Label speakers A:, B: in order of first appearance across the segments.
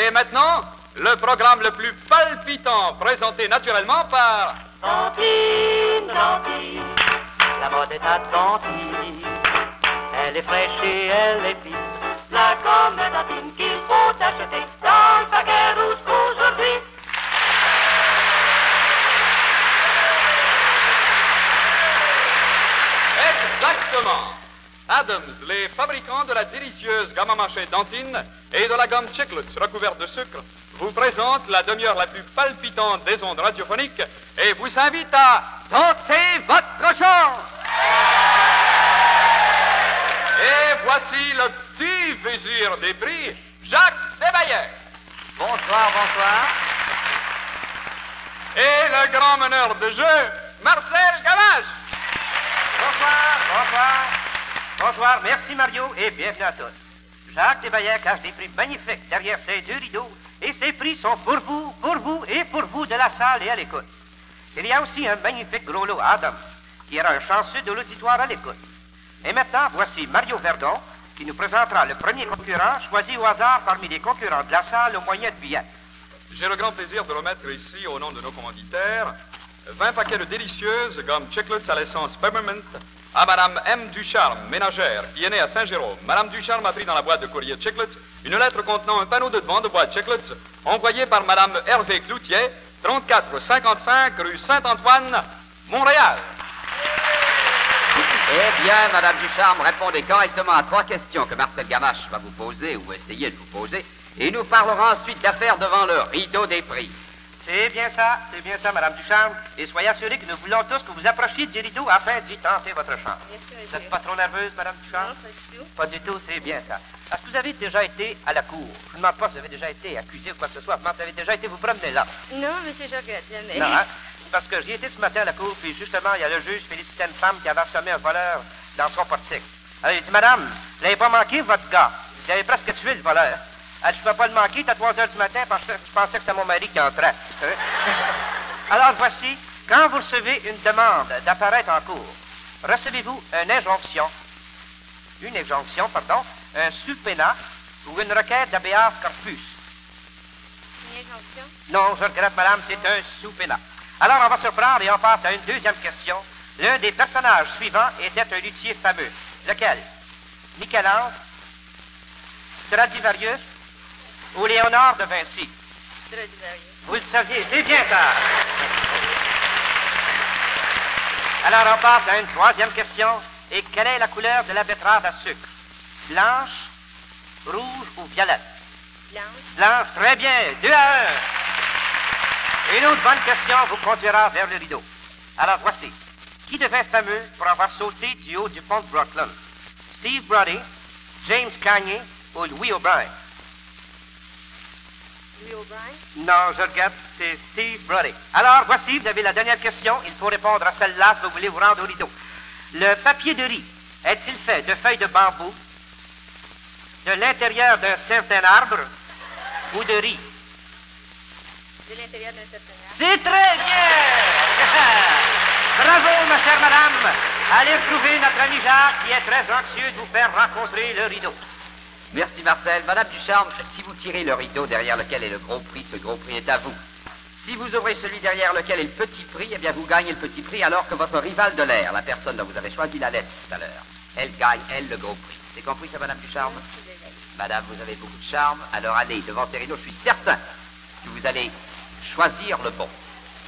A: Et maintenant, le programme le plus palpitant, présenté naturellement par...
B: Tantine, Tantine, la mode est à Tantine. Elle est fraîche et elle est fine. La gomme Tantine qu'il faut acheter dans le paquet rouge aujourd'hui.
A: Exactement. Adams, les fabricants de la délicieuse gamme à mâcher Dantine et de la gamme Chiclets recouverte de sucre, vous présentent la demi-heure la plus palpitante des ondes radiophoniques et vous invite à tenter votre chance. Et voici le petit vizir des prix, Jacques Desbaillets.
C: Bonsoir, bonsoir.
A: Et le grand meneur de jeu, Marcel Gamache.
C: Bonsoir, bonsoir. Bonsoir, merci Mario et bienvenue à tous. Jacques Desbaillets cache des prix magnifiques derrière ces deux rideaux et ces prix sont pour vous et pour vous de la salle et à l'écoute. Il y a aussi un magnifique gros lot Adams qui era un chanceux de l'auditoire à l'écoute. Et maintenant, voici Mario Verdon qui nous présentera le premier concurrent choisi au hasard parmi les concurrents de la salle au moyen de billets.
A: J'ai le grand plaisir de remettre ici, au nom de nos commanditaires, 20 paquets de délicieuses gommes Chiclets à l'essence Peppermint à Madame M. Ducharme, ménagère, qui est née à Saint-Jérôme. Madame Ducharme a pris dans la boîte de courrier Chiclets une lettre contenant un panneau de demande de boîte Chiclets envoyé par Madame Hervé Cloutier, 3455 rue Saint-Antoine, Montréal.
D: Eh bien, Madame Ducharme, répondez correctement à 3 questions que Marcel Gamache va vous poser ou essayer de vous poser, et nous parlerons ensuite d'affaires devant le rideau des prix.
C: C'est bien ça, Madame Ducharme. Et soyez assurés que nous voulons tous que vous approchiez du rideau afin d'y tenter votre chance. Vous n'êtes pas trop nerveuse, Madame Ducharme?
E: Non, pas du tout.
C: Pas du tout, c'est bien ça. Est-ce que vous avez déjà été à la cour? Je ne demande pas si vous avez déjà été accusé ou quoi que ce soit. Je demande si vous avez déjà été vous promener là.
E: Non, monsieur Jacquette, jamais.
C: Non, hein? C'est parce que j'y étais ce matin à la cour, puis justement, il y a le juge félicitait une femme qui avait assommé un voleur dans son portique. Alors, il dit, Madame, vous n'avez pas manqué votre gars. Vous avez presque tué le voleur. Elle dit, je ne peux pas le manquer, c'est à 3 heures du matin, parce que je pensais que c'était mon mari qui entrait. Alors, voici, quand vous recevez une demande d'apparaître en cour, recevez-vous une injonction, un subpoena ou une requête d'habeas corpus?
E: Une injonction?
C: Non, je regrette, madame, c'est un subpoena. Alors, on va se reprendre et on passe à une deuxième question. L'un des personnages suivants était un luthier fameux. Lequel? Michel-Ange, Stradivarius ou Léonard de Vinci?
E: Stradivarius.
C: Vous le saviez, c'est bien ça. Alors, on passe à une troisième question. Et quelle est la couleur de la betterave à sucre? Blanche, rouge ou violette?
E: Blanche.
C: Blanche, très bien. 2-1. Une autre bonne question vous conduira vers le rideau. Alors, voici. Qui devint fameux pour avoir sauté du haut du pont de Brooklyn? Steve Brody, James Cagney ou Louis O'Brien?
E: Louis O'Brien?
C: Non, je regarde, c'est Steve Brody. Alors, voici, vous avez la dernière question. Il faut répondre à celle-là si vous voulez vous rendre au rideau. Le papier de riz est-il fait de feuilles de bambou, de l'intérieur d'un certain arbre ou de riz?
E: De l'intérieur d'un certain arbre.
C: C'est très bien! Bravo, ma chère madame. Allez retrouver notre ami Jacques qui est très anxieux de vous faire rencontrer le rideau.
D: Merci Marcel. Madame Ducharme, si vous tirez le rideau derrière lequel est le gros prix, ce gros prix est à vous. Si vous ouvrez celui derrière lequel est le petit prix, eh bien vous gagnez le petit prix alors que votre rival de l'air, la personne dont vous avez choisi la lettre tout à l'heure, elle gagne, elle, le gros prix. C'est compris ça, Madame Ducharme? Madame, vous avez beaucoup de charme, alors allez devant ces rideaux, je suis certain que vous allez choisir le bon.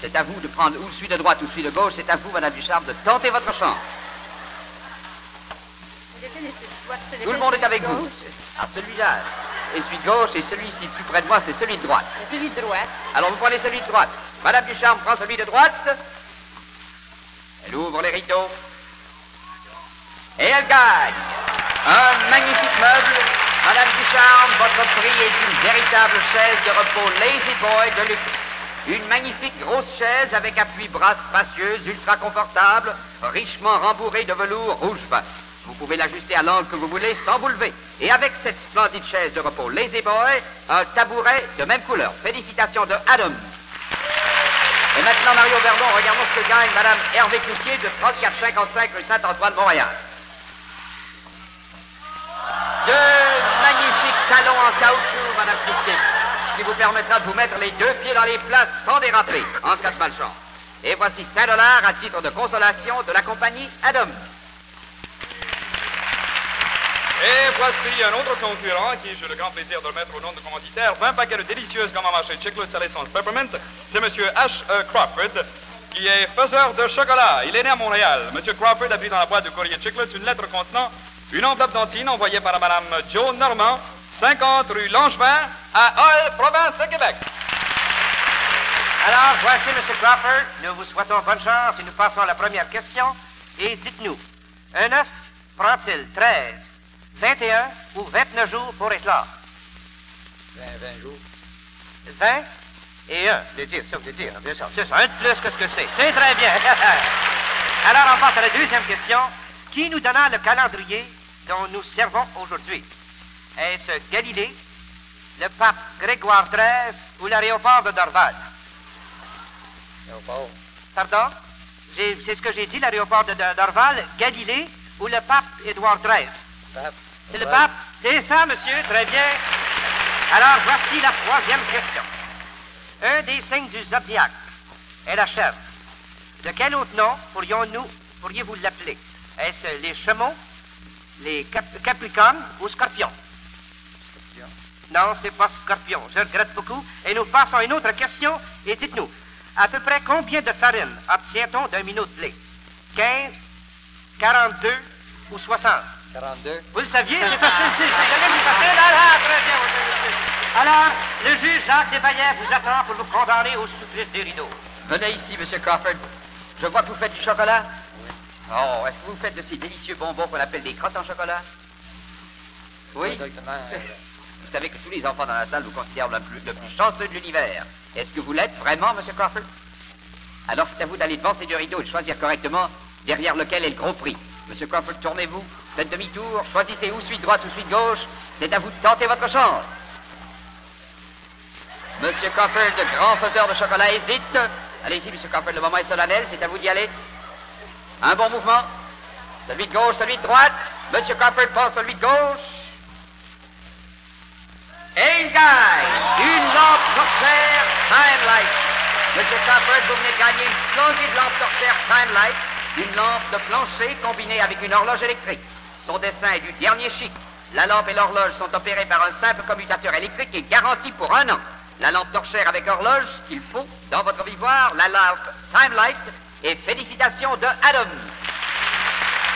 D: C'est à vous de prendre ou celui de droite ou celui de gauche, c'est à vous, Madame Ducharme, de tenter votre chance. Tout le monde est avec vous. Ah, celui-là. Et celui de gauche et celui-ci plus près de moi, c'est celui de droite.
E: Celui de droite.
D: Alors vous prenez celui de droite. Madame Ducharme prend celui de droite. Elle ouvre les rideaux. Et elle gagne. Un magnifique meuble. Madame Ducharme, votre prix est une véritable chaise de repos Lazy Boy de luxe. Une magnifique grosse chaise avec appui bras spacieuse, ultra confortable, richement rembourrée de velours rouge vin. Vous pouvez l'ajuster à l'angle que vous voulez sans vous lever. Et avec cette splendide chaise de repos Lazy Boy, un tabouret de même couleur. Félicitations de Adam. Et maintenant, Mario Verdon, regardons ce que gagne Madame Hervé Cloutier de 3455 rue Saint-Antoine, Montréal. Deux magnifiques talons en caoutchouc, Madame Cloutier. vous permettra de vous mettre les deux pieds dans les places sans déraper, en cas de malchance. Et voici $5 à titre de consolation de la compagnie Adams.
A: Et voici un autre concurrent qui j'ai le grand plaisir de remettre au nom de commanditaire 20 paquets de délicieuses gommes à mâcher Chiclets à l'essence Peppermint. C'est M. H. Crawford, qui est faiseur de chocolat. Il est né à Montréal. M. Crawford a pris dans la boîte de courrier Chiclets une lettre contenant une enveloppe dentine envoyée par Mme Joe Normand, 50 rue Langevin, à Hull, province de Québec.
C: Alors, voici, M. Crawford. Nous vous souhaitons bonne chance et nous passons à la première question. Et dites-nous, un œuf prend-il 13, 21 ou 29 jours pour éclore?
F: 20 jours.
C: 20 et 1. De dire, ça veut dire, bien sûr. C'est ça, un de plus que ce que c'est. C'est très bien. Alors, on passe à la deuxième question. Qui nous donna le calendrier dont nous servons aujourd'hui? Est-ce Galilée, le pape Grégoire XIII ou l'aéroport de Dorval?
F: L'aéroport.
C: Pardon? C'est ce que j'ai dit, l'aéroport de Dorval, Galilée ou le pape Édouard XIII?
F: Pape.
C: C'est le pape? C'est ça, monsieur, très bien. Alors, voici la troisième question. Un des signes du zodiaque est la chèvre. De quel autre nom pourriez-vous l'appeler? Est-ce les Gémeaux, les Capricornes ou Scorpions?
F: Scorpion.
C: Non, c'est pas Scorpion. Je regrette beaucoup. Et nous passons à une autre question. Et dites-nous, à peu près combien de farine obtient-on d'un minot de blé? 15, 42 ou 60?
F: 42.
C: Vous le saviez, c'est facile. C'est facile. Très bien, monsieur. Alors, le juge Jacques Desbaillets vous attend pour vous condamner au supplice des rideaux.
D: Venez ici, M. Crawford. Je vois que vous faites du chocolat. Oh, est-ce que vous faites de ces délicieux bonbons qu'on appelle des crottes en chocolat? Oui.
F: Exactement.
D: Vous savez que tous les enfants dans la salle vous considèrent le plus chanceux de l'univers. Est-ce que vous l'êtes vraiment, M. Crawford? Alors c'est à vous d'aller devant ces deux rideaux et de choisir correctement derrière lequel est le gros prix. M. Crawford, tournez-vous, faites demi-tour, choisissez ou suite droite ou suite gauche. C'est à vous de tenter votre chance. M. Crawford, le grand faiseur de chocolat, hésite. Allez-y, M. Crawford, le moment est solennel, c'est à vous d'y aller. Un bon mouvement. Celui de gauche, celui de droite. M. Crawford passe celui de gauche. Et il gagne une lampe torchère Time Light. M. Crawford, vous venez de gagner une splendide lampe torchère Time Light, une lampe de plancher combinée avec une horloge électrique. Son dessin est du dernier chic. La lampe et l'horloge sont opérées par un simple commutateur électrique et garantis pour 1 an. La lampe torchère avec horloge qu'il faut dans votre vivoire, la lampe Time Light, et félicitations de Adams.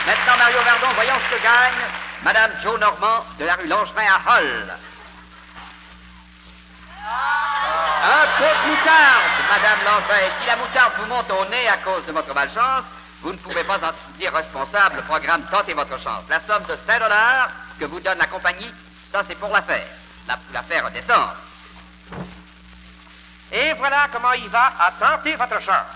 D: Maintenant, Mario Verdon, voyons ce que gagne Madame Joe Normand de la rue Langevin à Hull. Un peu de moutarde, Madame Langevin. Si la moutarde vous monte au nez à cause de votre malchance, vous ne pouvez pas en dire responsable. Le programme Tentez votre chance. La somme de $5 que vous donne la compagnie, ça c'est pour l'affaire. L'affaire redescendre.
C: Et voilà comment il va à tenter votre chance.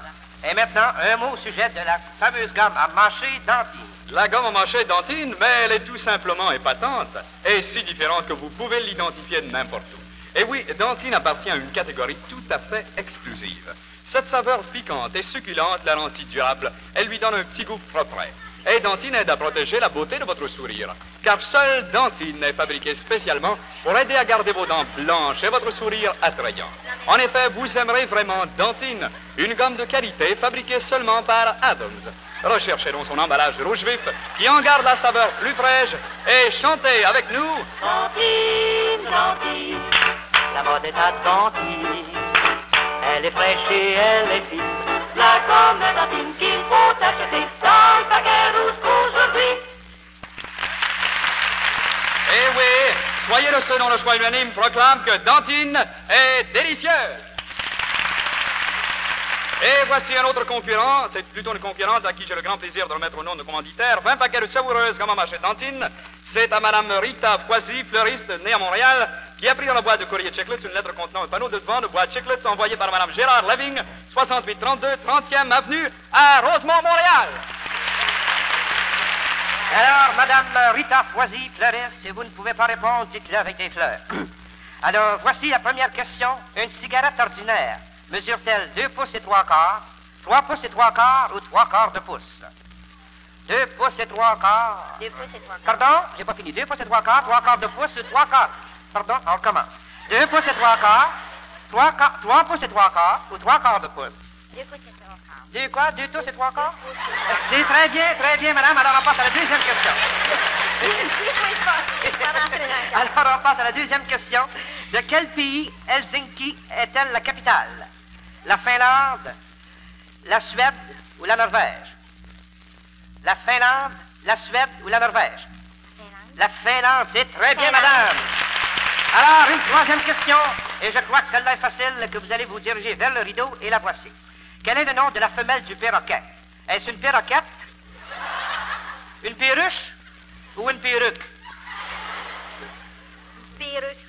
C: Et maintenant, un mot au sujet de la fameuse gomme à mâcher Dentine.
A: La gomme à mâcher Dentine, mais elle est tout simplement épatante et si différente que vous pouvez l'identifier de n'importe où. Et oui, Dentine appartient à une catégorie tout à fait exclusive. Cette saveur piquante et succulente la rend si durable, elle lui donne un petit goût propre. Et Dentine aide à protéger la beauté de votre sourire, car seule Dentine est fabriquée spécialement pour aider à garder vos dents blanches et votre sourire attrayant. En effet, vous aimerez vraiment Dentine, une gomme de qualité fabriquée seulement par Adams. Recherchez donc son emballage rouge vif qui en garde la saveur plus fraîche et chantez avec nous.
B: Dentine, Dentine, la mode est à Dentine. Elle est fraîche et elle est fine. La gomme Dentine qu'il faut acheter dans le paquet rouge aujourd'hui.
A: Eh oui, soyez de ceux dont le choix unanime proclame que Dentine est délicieuse. Et voici un autre concurrent, c'est plutôt une concurrente à qui j'ai le grand plaisir de remettre au nom de commanditaire 20 paquets de savoureuses gommes à mâcher Dentine. C'est à Madame Rita Foisy, fleuriste, née à Montréal, qui a pris dans la boîte de courrier Chiclets une lettre contenant un panneau de devant de boîte Chiclets envoyé par Madame Gérard Leving, 6832 30e avenue à Rosemont, Montréal.
C: Alors, Madame Rita Foisy, fleuriste, si vous ne pouvez pas répondre, dites-le avec des fleurs. Alors, voici la première question. Une cigarette ordinaire mesure-t-elle 2 pouces et 3 quarts, 3 pouces et 3 quarts ou 3 quarts de pouce? 2 pouces et 3 quarts.
E: 2 pouces et 3 quarts.
C: Pardon, j'ai pas fini. 2 pouces et 3 quarts de pouce ou 3 quarts. Pardon, on recommence. 2 pouces et 3 quarts, 3 pouces et 3 quarts ou 3 quarts de pouce?
E: 2 pouces et 3 quarts.
C: 2 quoi? 2 pouces et 3 quarts? C'est très bien, madame. Alors, on passe à la deuxième question. Alors, on passe à la deuxième question. De quel pays Helsinki est-elle la capitale? La Finlande, la Suède ou la Norvège? La Finlande, la Suède ou la Norvège? La Finlande, c'est très bien, madame. Alors, une troisième question, et je crois que celle-là est facile, que vous allez vous diriger vers le rideau, et la voici. Quel est le nom de la femelle du perroquet? Est-ce une perroquette, une perruche ou une perruque?
E: Perruque.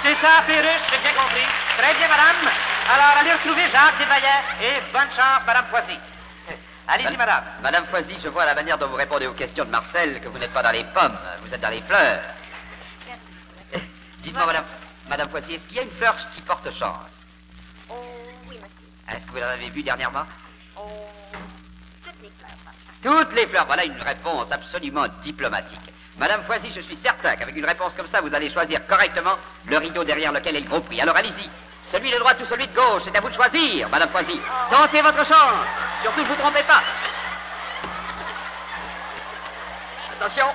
C: C'est ça, perruche, j'ai bien compris. Très bien, madame. Alors, allez retrouver Jacques Desvaillets, et bonne chance, madame Foisy. Allez-y, madame.
D: Madame Foisy, je vois à la manière dont vous répondez aux questions de Marcel que vous n'êtes pas dans les pommes, vous êtes dans les fleurs. Dites-moi, madame Foisy, est-ce qu'il y a une fleur qui porte chance?
E: Oh, oui, monsieur.
D: Est-ce que vous en avez vu dernièrement?
E: Oh, toutes les fleurs, papa.
D: Toutes les fleurs, voilà une réponse absolument diplomatique. Madame Foisy, je suis certain qu'avec une réponse comme ça, vous allez choisir correctement le rideau derrière lequel est le gros prix. Alors allez-y, celui de droite ou celui de gauche, c'est à vous de choisir, Madame Foisy. Tentez votre chance, surtout ne vous trompez pas. Attention.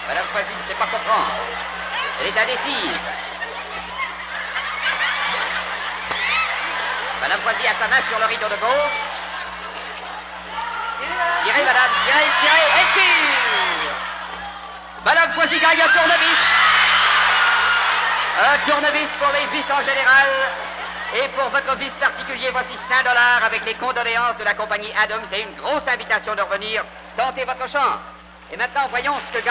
D: Madame Foisy ne sait pas comprendre. Elle est indécise. Madame Foisy a sa main sur le rideau de gauche. Tirez, madame, tirez, et tire. Madame Foisy gagne un tournevis. Un tournevis pour les vis en général. Et pour votre vis particulier, voici $5 avec les condoléances de la compagnie Adams et une grosse invitation de revenir. Tentez votre chance. Et maintenant, voyons ce que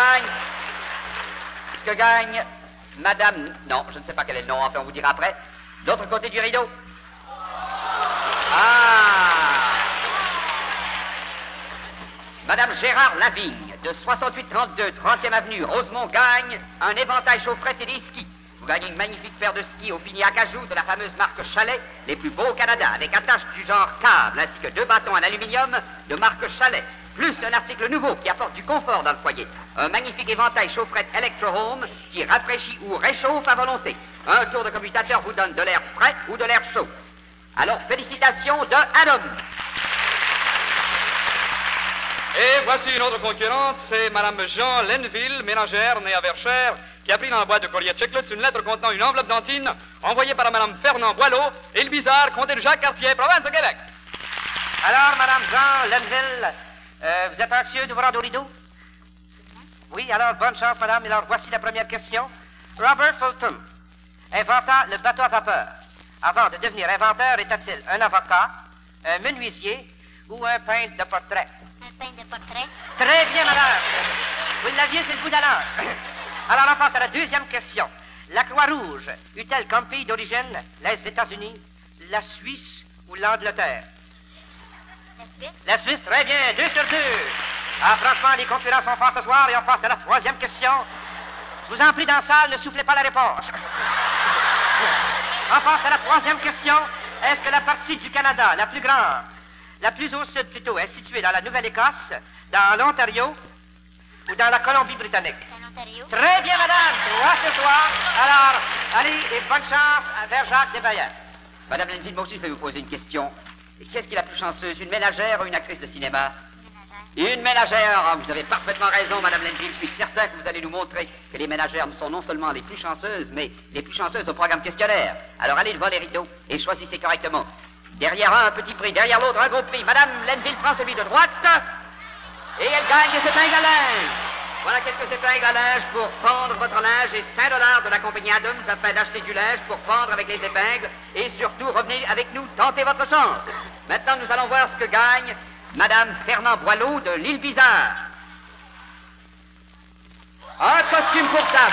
D: gagne Madame... Non, je ne sais pas quel est le nom, enfin on vous dira après. L'autre côté du rideau. Madame Gérard Lavigne, de 6832, 30e avenue, Rosemont, gagne un éventail chaufferette et des skis. Vous gagnez une magnifique paire de skis au fini acajou de la fameuse marque Chalet, les plus beaux au Canada, avec attache du genre câble, ainsi que 2 bâtons en aluminium de marque Chalet, plus un article nouveau qui apporte du confort dans le foyer. Un magnifique éventail chaufferette Electro Home qui rafraîchit ou réchauffe à volonté. Un tour de commutateur vous donne de l'air frais ou de l'air chaud. Alors, félicitations de Adam.
A: Et voici une autre concurrente, c'est Madame Jean Lenville, ménagère née à Verchères, qui a pris dans la boîte de courrier Chiclets une lettre contenant une enveloppe d'Antine envoyée par Madame Fernand Boileau et le bizarre, comté de Jacques-Cartier, province de Québec.
C: Alors, madame Jean Lenville, vous êtes anxieux de vous rendre au rideau? Oui, alors, bonne chance, madame. Alors, voici la première question. Robert Fulton inventa le bateau à vapeur. Avant de devenir inventeur, était-il un avocat, un menuisier ou un peintre de portrait?
E: Un peintre de portrait.
C: Très bien, madame. Vous l'aviez, c'est le bout de la langue. Alors, on passe à la deuxième question. La Croix-Rouge eut-elle comme pays d'origine les États-Unis, la Suisse ou l'Angleterre?
E: La Suisse.
C: La Suisse, très bien, 2 sur 2. Ah, franchement, les concurrents sont forts ce soir et on passe à la troisième question. Je vous en prie, dans la salle, ne soufflez pas la réponse. On passe à la troisième question. Est-ce que la partie du Canada, la plus grande, la plus au sud plutôt, est située dans la Nouvelle-Écosse, dans l'Ontario ou dans la Colombie-Britannique?
E: Dans l'Ontario.
C: Très bien, madame. 3 sur 3. Alors, allez, et bonne chance vers Jacques Desvaillets.
D: Madame Lenville, moi aussi je vais vous poser une question. Qu'est-ce qui est la plus chanceuse, une ménagère ou une actrice de cinéma? Une ménagère. Ah, vous avez parfaitement raison, Madame Lenville. Je suis certain que vous allez nous montrer que les ménagères sont non seulement les plus chanceuses, mais les plus chanceuses au programme questionnaire. Alors allez devant les rideaux et choisissez correctement. Derrière un petit prix, derrière l'autre un gros prix. Madame Lenville prend celui de droite et elle gagne des épingles à linge. Voilà quelques épingles à linge pour pendre votre linge et $5 de la compagnie Adams afin d'acheter du linge pour pendre avec les épingles. Et surtout, revenez avec nous, tentez votre chance. Maintenant, nous allons voir ce que gagne Madame Fernand Boileau de l'île Bizarre. Un costume pour dame.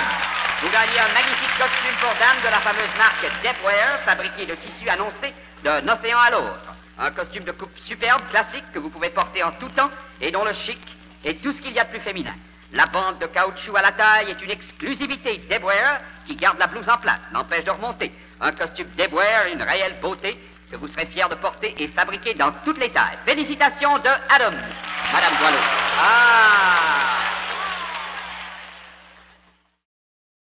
D: Vous gagnez un magnifique costume pour dame de la fameuse marque Depwear, fabriqué de tissu annoncé d'un océan à l'autre. Un costume de coupe superbe, classique, que vous pouvez porter en tout temps et dont le chic est tout ce qu'il y a de plus féminin. La bande de caoutchouc à la taille est une exclusivité Depwear qui garde la blouse en place, n'empêche de remonter. Un costume Depwear, une réelle beauté que vous serez fiers de porter et fabriqué dans toutes les tailles. Félicitations de Adams, Madame Boileau. Ah!